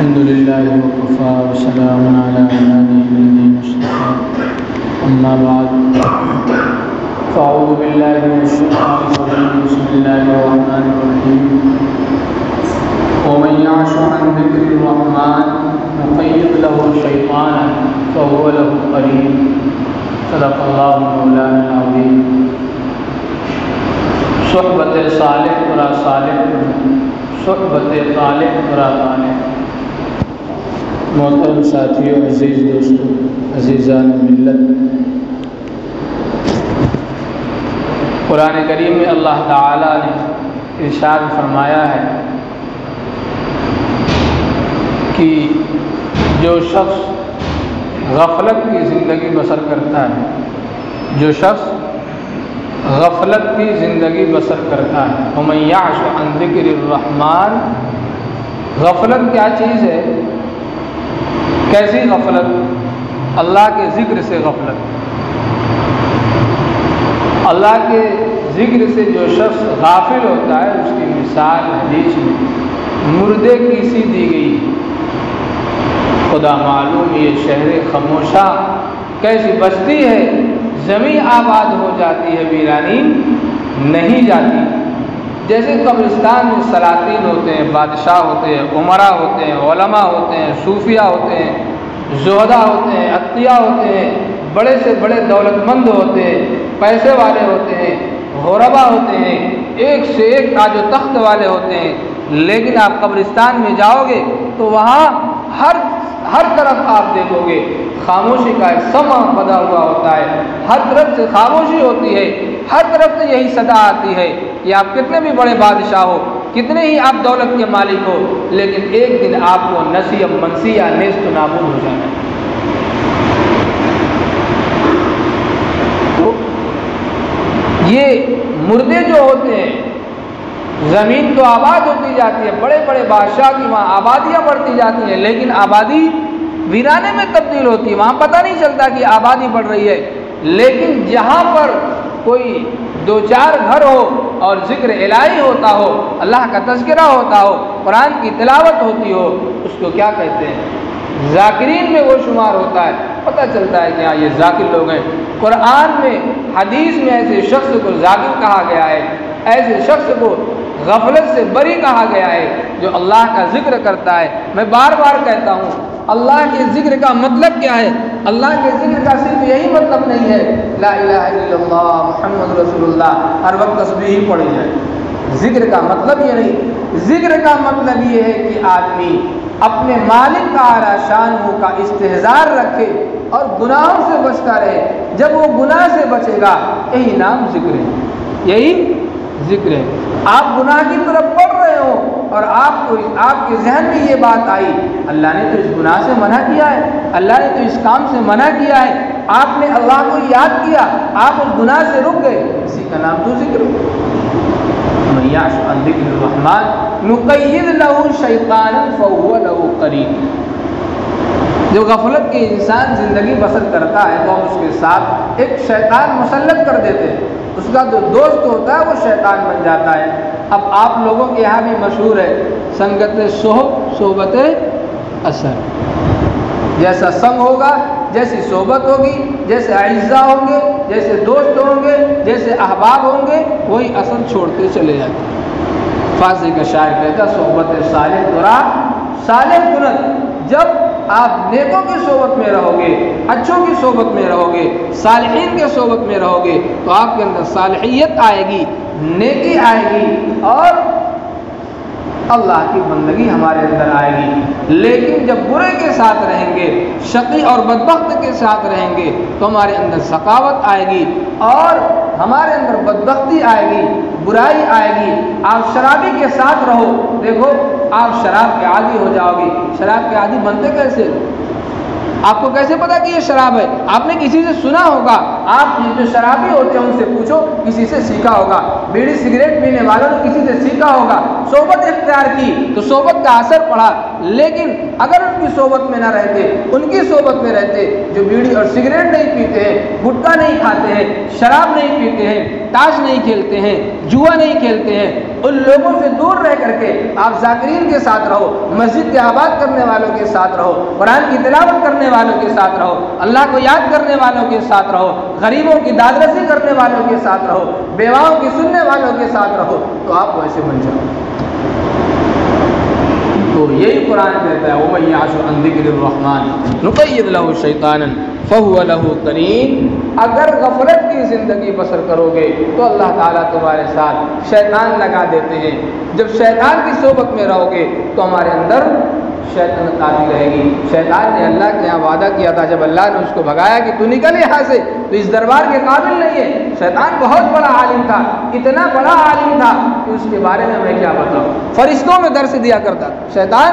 الحمد لله وكفى وسلام على عباده الذين اصطفى أما بعد فأعوذ بالله من الشيطان الرجيم بسم الله الرحمن الرحيم ومن يعش عن ذكر الرحمن نقيض له شيطانا فهو له قرين صدق الله مولانا العظيم صحبت صالح برا صالح صحبت طالب برا طالب محترم ساتھیوں، عزیز دوستوں، عزیزان ملت، قرآن کریم میں اللہ تعالیٰ نے ارشاد فرمایا ہے کہ جو شخص غفلت کی زندگی بسر کرتا ہے، جو شخص غفلت کی زندگی بسر کرتا ہے، وَمَن يَعْشُ عَن ذِكْرِ الرَّحْمَٰنِ، غفلت کیا چیز ہے؟ کیسی غفلت؟ اللہ کے ذکر سے غفلت۔ اللہ کے ذکر سے جو شخص غافل ہوتا ہے اس کی مثال حدیث میں مردے کی سی دی گئی۔ خدا معلوم یہ شہر خاموشہ کیسی بستی ہے، زمین آباد ہو جاتی ہے ویرانی نہیں جاتی۔ جیسے قبرستان میں سلاطین ہوتے ہیں، بادشاہ ہوتے ہیں، عمرا ہوتے ہیں، علماء ہوتے ہیں، صوفیہ ہوتے ہیں، زہداء ہوتے ہیں، اتقیاء ہوتے ہیں، بڑے سے بڑے دولت مند ہوتے ہیں، پیسے والے ہوتے ہیں، غربا ہوتے ہیں، ایک سے ایک تاج و تخت والے ہوتے ہیں، لیکن آپ قبرستان میں جاؤ گے تو وہاں ہر طرف آپ دیکھو گے خاموشی کا ایک سما بدا ہوا ہوتا ہے، ہر طرف سے خاموشی ہوتی ہے، ہر طرف سے یہی صدا آتی ہے کہ آپ کتنے بھی بڑے بادشاہ ہو، کتنے ہی آپ دولت کے مالک ہو، لیکن ایک دن آپ کو نصیب منسی یا نیست و نابود ہو جانا ہے۔ تو یہ مردے جو ہوتے ہیں، زمین تو آباد ہوتی جاتی ہے، بڑے بڑے بادشاہ کی وہاں آبادیاں بڑھتی جاتی ہیں، لیکن آبادی ویرانے میں تبدیل ہوتی ہے، وہاں پتہ نہیں چلتا کہ آبادی بڑھ رہی ہے۔ لیکن جہاں پر کوئی دو چار گھر ہو اور ذکر الہی ہوتا ہو، اللہ کا تذکرہ ہوتا ہو، قرآن کی تلاوت ہوتی ہو، اس کو کیا کہتے ہیں؟ ذاکرین میں وہ شمار ہوتا ہے، پتہ چلتا ہے کہ ہاں یہ ذاکر لوگ ہیں۔ قرآن میں، حدیث میں ایسے شخص کو ذاکر کہا گیا ہے، ایسے شخص کو غفلت سے بری کہا گیا ہے جو اللہ کا ذکر کرتا ہے۔ میں بار بار کہتا ہوں، اللہ کے ذکر کا مطلب کیا ہے؟ اللہ کے ذکر کا صرف یہی مطلب نہیں ہے لا الہ الا اللہ محمد رسول اللہ ہر وقت تسبیح ہی پڑھی جائے۔ ذکر کا مطلب یہ نہیں، ذکر کا مطلب یہ ہے کہ آدمی اپنے مالک کا اعلیٰ شان کا استحضار رکھے اور گناہوں سے بچتا رہے۔ جب وہ گناہ سے بچے گا، یہی نام ذکر ہے، یہی ذکر ہے۔ آپ گناہ کی طرف بڑھ رہے ہو اور آپ کے ذہن میں یہ بات آئی، اللہ نے تو اس گناہ سے منع کیا ہے، اللہ نے تو اس کام سے منع کیا ہے، آپ نے اللہ کو یاد کیا، آپ اس گناہ سے رک گئے، اسی کا نام تو ذکر ہو۔ من یعش عن ذکر الرحمن نقید له شیطانا فهو له قرین۔ جب غفلت کے انسان زندگی بسر کرتا ہے تو ہم اس کے ساتھ ایک شیطان مسلط کر دیتے ہیں، اس کا جو دوست ہوتا ہے وہ شیطان بن جاتا ہے۔ اب آپ لوگوں کے یہاں بھی مشہور ہے سنگت صحبت اثر۔ جیسا سنگ ہوگا، جیسی صحبت ہوگی، جیسے اعزاء ہوں گے، جیسے دوست ہوں گے، جیسے احباب ہوں گے، وہی اثر چھوڑتے چلے جاتے ہیں۔ فارسی کا شاعر کہتا صحبت صالح ترا صالح کنت۔ جب آپ نیکوں کی صحبت میں رہو گے، اچھوں کی صحبت میں رہو گے، صالحین کے صحبت میں رہو گے تو آپ کے اندر صالحیت آئے گی، نیکی آئے گی اور اللہ کی بندگی ہمارے اندر آئے گی۔ لیکن جب برے کے ساتھ رہیں گے، شقی اور بدبخت کے ساتھ رہیں گے تو ہمارے اندر سخاوت آئے گی اور ہمارے اندر بدبختی آئے گی، برائی آئے گی۔ آپ شرابی کے ساتھ رہو، دیکھو آپ شراب کے عادی ہو جاؤ گے۔ شراب کے عادی بنتے کیسے؟ آپ کو کیسے پتا کہ یہ شراب ہے؟ آپ نے کسی سے سنا ہوگا، آپ جو شرابی ہوتے ہیں ان سے پوچھو، کسی سے سیکھا ہوگا۔ بیڑی سگریٹ پینے والوں نے کسی سے سیکھا ہوگا، صحبت اختیار کی تو صحبت کا اثر پڑا، لیکن اگر ان کی صحبت میں نہ رہتے، ان کی صحبت میں رہتے جو بیڑی اور سگریٹ نہیں پیتے ہیں، گٹکا نہیں کھاتے ہیں، شراب نہیں پیتے ہیں، تاش نہیں کھیلتے ہیں، جوا نہیں کھیلتے ہیں، ان لوگوں سے دور رہ کر کے آپ ذاکرین کے ساتھ رہو، مسجد کے آباد کرنے والوں کے ساتھ رہو، قرآن کی تلاوت کرنے والوں کے ساتھ رہو، اللہ کو یاد کرنے والوں کے ساتھ رہو، غریبوں کی داد رسی کرنے والوں کے ساتھ رہو، بیواؤں کی سننے والوں کے ساتھ رہو، تو آپ ویسے بن جاؤ۔ تو یہی قرآن کہتا ہے وَمَن يَعْشُ عَن ذِكْرِ الرَّحْمَنِ نُقَيِّضْ لَهُ شَيْطَانًا فَهُوَ لَهُ قَرِينٌ۔ اگر غفلت کی زندگی بسر کرو گے تو اللہ تعالیٰ تمہارے ساتھ شیطان لگا دیتے ہیں، جب شیطان کی صحبت میں رہو گے تو ہمارے اندر شیطنت آتی رہے گی۔ شیطان نے اللہ کے یہاں وعدہ کیا تھا، جب اللہ نے اس کو بھگایا کہ تو نکل یہاں سے، تو اس دربار کے قابل نہیں ہے۔ شیطان بہت بڑا عالم تھا، اتنا بڑا عالم تھا کہ اس کے بارے میں کیا بتاؤں، فرشتوں میں درس دیا کرتا تھا شیطان،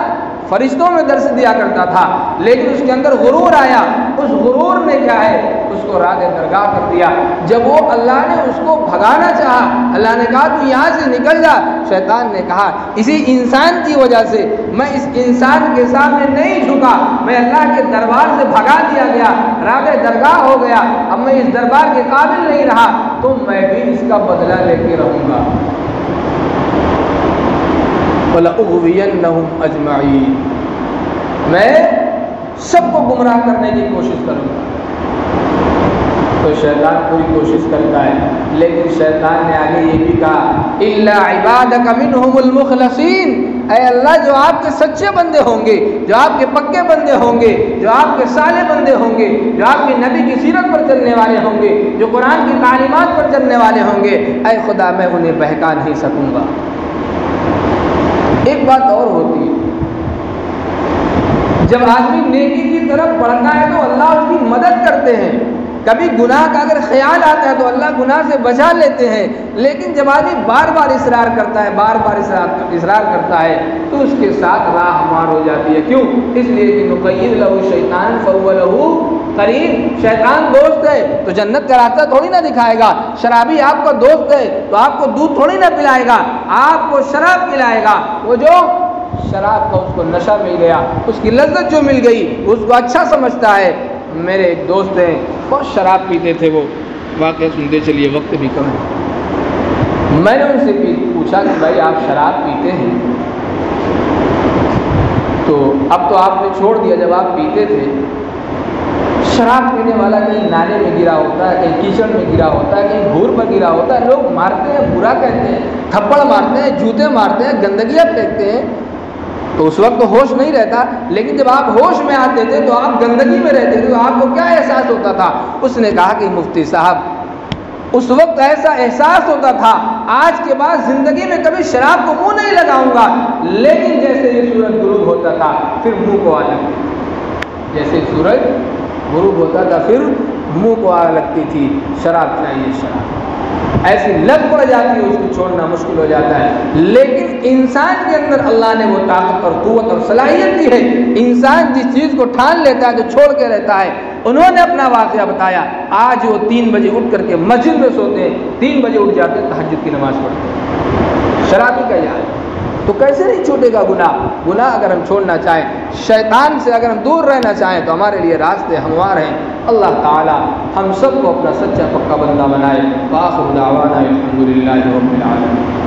فرشتوں میں درس دیا کرتا تھا، لیکن اس کے اندر غرور آیا، اس غرور نے کیا ہے اس کو راہ درگاہ کر دیا۔ جب وہ اللہ نے اس کو بھگانا چاہا، اللہ نے کہا تو یہاں سے نکل جا، شیطان نے کہا اسی انسان کی وجہ سے میں اس انسان کے سامنے نہیں جھکا، میں اللہ کے دربار سے بھگا دیا گیا، راہ درگاہ ہو گیا، اب میں اس دربار کے قابل نہیں رہا، تو میں بھی اس کا بدلہ لے کے رہوں گا۔ وَلَأُغْوِيَنَّهُمْ أَجْمَعِينَ، میں سب کو گمراہ کرنے کی کوشش کروں گا۔ تو شیطان پوری کوشش کرتا ہے، لیکن شیطان نے آگے یہ بھی کہا إِلَّا عِبَادَكَ مِنْهُمُ الْمُخْلَصِينَ، اے اللہ جو آپ کے سچے بندے ہوں گے، جو آپ کے پکے بندے ہوں گے، جو آپ کے صالح بندے ہوں گے، جو آپ کے نبی کی سیرت پر چلنے والے ہوں گے، جو قرآن کی تعلیمات پر چلنے والے ہوں گے، اے خدا میں انہیں بہکا نہیں سکوں گا۔ ایک بات اور ہوتی ہے، جب آدمی نیکی کی طرف بڑھتا ہے تو اللہ اس کی مدد کرتے ہیں، کبھی گناہ کا اگر خیال آتا ہے تو اللہ گناہ سے بچا لیتے ہیں، لیکن جب آدمی بار بار اصرار کرتا ہے، بار بار اصرار کرتا ہے تو اس کے ساتھ راہ ہمار ہو جاتی ہے۔ کیوں؟ اس لیے کہ نقید لہو شیطان فہو لہو قرین، شیطان دوست ہے تو جنت کا راستہ تھوڑی نہ دکھائے گا، شرابی آپ کا دوست ہے تو آپ کو دودھ تھوڑی نہ پلائے گا، آپ کو شراب پلائے گا۔ وہ جو شراب کا اس کو نشہ مل گیا، اس کی لذت جو مل گئی اس کو اچھا سمجھتا ہے۔ میرے ایک دوست ہیں بہت شراب پیتے تھے، وہ واقعہ سنتے چلیے، وقت بھی کم ہے۔ میں نے ان سے پوچھا کہ بھائی آپ شراب پیتے ہیں تو اب تو آپ نے چھوڑ دیا، جب آپ پیتے تھے شراب پینے والا کہیں نالے میں گرا ہوتا ہے، کہیں کیچڑ میں گرا ہوتا ہے، کہیں گھور پر گرا ہوتا ہے، لوگ مارتے ہیں، برا کہتے ہیں، تھپڑ مارتے ہیں، جوتے مارتے ہیں، گندگیاں پھینکتے ہیں، تو اس وقت تو ہوش نہیں رہتا، لیکن جب آپ ہوش میں آتے تھے تو آپ گندگی میں رہتے تھے تو آپ کو کیا احساس ہوتا تھا؟ اس نے کہا کہ مفتی صاحب اس وقت ایسا احساس ہوتا تھا آج کے بعد زندگی میں کبھی شراب کو منہ نہیں لگاؤں گا، لیکن جیسے یہ سورج غروب ہوتا تھا پھر منہ کو آگ لگتی تھی، جیسے سورج غروب ہوتا تھا پھر منہ کو آگ لگتی تھی، شراب چاہیے شراب، ایسی لت پڑ جاتی ہے، اس کو چھوڑنا مشکل ہو جاتا ہے۔ لیکن انسان کے اندر اللہ نے وہ طاقت اور قوت اور صلاحیت دی ہے، انسان جس چیز کو ٹھان لیتا ہے تو چھوڑ کے رہتا ہے۔ انہوں نے اپنا واقعہ بتایا، آج وہ 3 بجے اٹھ کر کے مسجد میں سوتے ہیں، 3 بجے اٹھ جاتے ہیں، تہجد کی نماز پڑھتے ہیں۔ شرابی کا یاد تو کیسے نہیں چھوٹے گا گناہ؟ گناہ اگر ہم چھوڑنا چاہیں، شیطان سے اگر ہم دور رہنا چاہیں تو ہمارے لیے راستے ہموار ہیں۔ اللہ تعالی ہم سب کو اپنا سچا پکا بندہ بنائے۔ وآخر دعوانا الحمدللہ رب العالمین۔